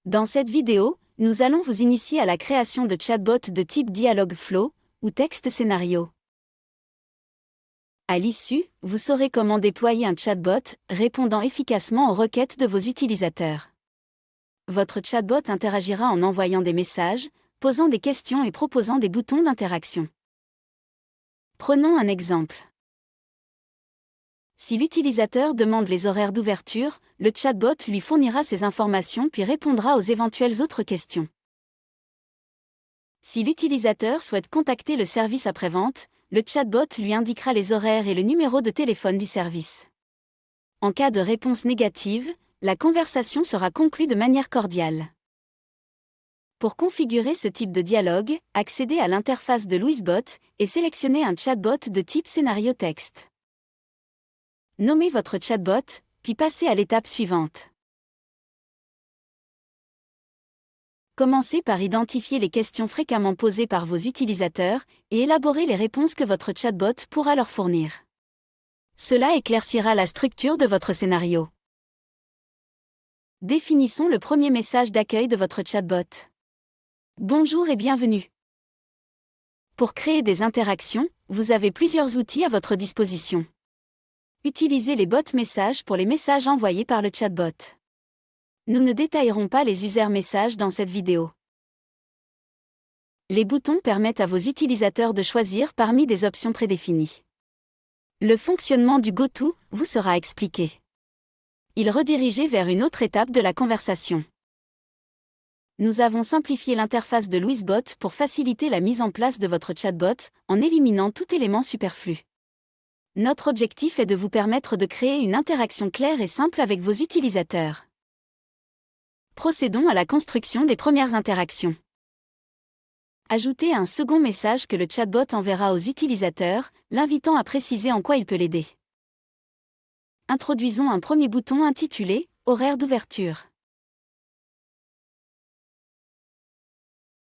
Dans cette vidéo, nous allons vous initier à la création de chatbots de type Dialogflow ou texte scénario. À l'issue, vous saurez comment déployer un chatbot répondant efficacement aux requêtes de vos utilisateurs. Votre chatbot interagira en envoyant des messages, posant des questions et proposant des boutons d'interaction. Prenons un exemple. Si l'utilisateur demande les horaires d'ouverture, le chatbot lui fournira ces informations puis répondra aux éventuelles autres questions. Si l'utilisateur souhaite contacter le service après-vente, le chatbot lui indiquera les horaires et le numéro de téléphone du service. En cas de réponse négative, la conversation sera conclue de manière cordiale. Pour configurer ce type de dialogue, accédez à l'interface de LouiseBot et sélectionnez un chatbot de type scénario texte. Nommez votre chatbot, puis passez à l'étape suivante. Commencez par identifier les questions fréquemment posées par vos utilisateurs et élaborer les réponses que votre chatbot pourra leur fournir. Cela éclaircira la structure de votre scénario. Définissons le premier message d'accueil de votre chatbot. Bonjour et bienvenue. Pour créer des interactions, vous avez plusieurs outils à votre disposition. Utilisez les bots messages pour les messages envoyés par le chatbot. Nous ne détaillerons pas les user messages dans cette vidéo. Les boutons permettent à vos utilisateurs de choisir parmi des options prédéfinies. Le fonctionnement du GoTo vous sera expliqué. Il redirigeait vers une autre étape de la conversation. Nous avons simplifié l'interface de LouiseBot pour faciliter la mise en place de votre chatbot en éliminant tout élément superflu. Notre objectif est de vous permettre de créer une interaction claire et simple avec vos utilisateurs. Procédons à la construction des premières interactions. Ajoutez un second message que le chatbot enverra aux utilisateurs, l'invitant à préciser en quoi il peut l'aider. Introduisons un premier bouton intitulé « Horaire d'ouverture ».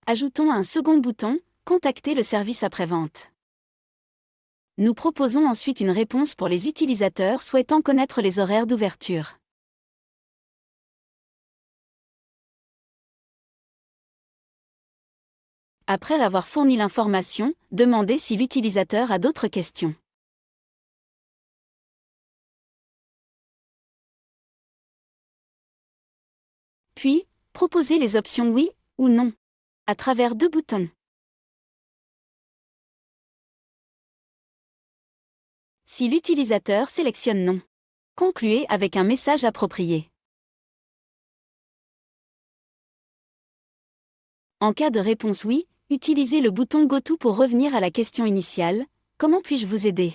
Ajoutons un second bouton « Contacter le service après-vente ». Nous proposons ensuite une réponse pour les utilisateurs souhaitant connaître les horaires d'ouverture. Après avoir fourni l'information, demandez si l'utilisateur a d'autres questions. Puis, proposez les options oui ou non à travers deux boutons. Si l'utilisateur sélectionne non, concluez avec un message approprié. En cas de réponse oui, utilisez le bouton GoTo pour revenir à la question initiale « Comment puis-je vous aider ?»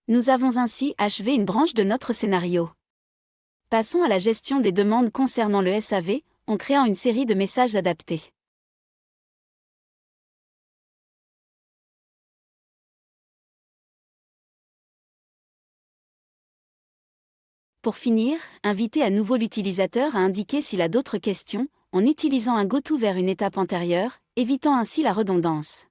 Nous avons ainsi achevé une branche de notre scénario. Passons à la gestion des demandes concernant le SAV, en créant une série de messages adaptés. Pour finir, invitez à nouveau l'utilisateur à indiquer s'il a d'autres questions, en utilisant un GoTo vers une étape antérieure, évitant ainsi la redondance.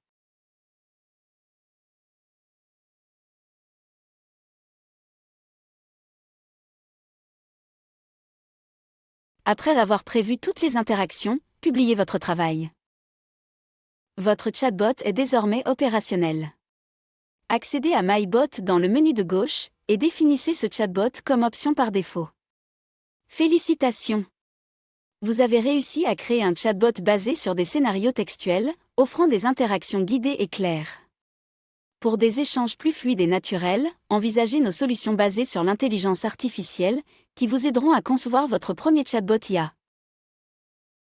Après avoir prévu toutes les interactions, publiez votre travail. Votre chatbot est désormais opérationnel. Accédez à MyBot dans le menu de gauche et définissez ce chatbot comme option par défaut. Félicitations! Vous avez réussi à créer un chatbot basé sur des scénarios textuels, offrant des interactions guidées et claires. Pour des échanges plus fluides et naturels, envisagez nos solutions basées sur l'intelligence artificielle, qui vous aideront à concevoir votre premier chatbot IA.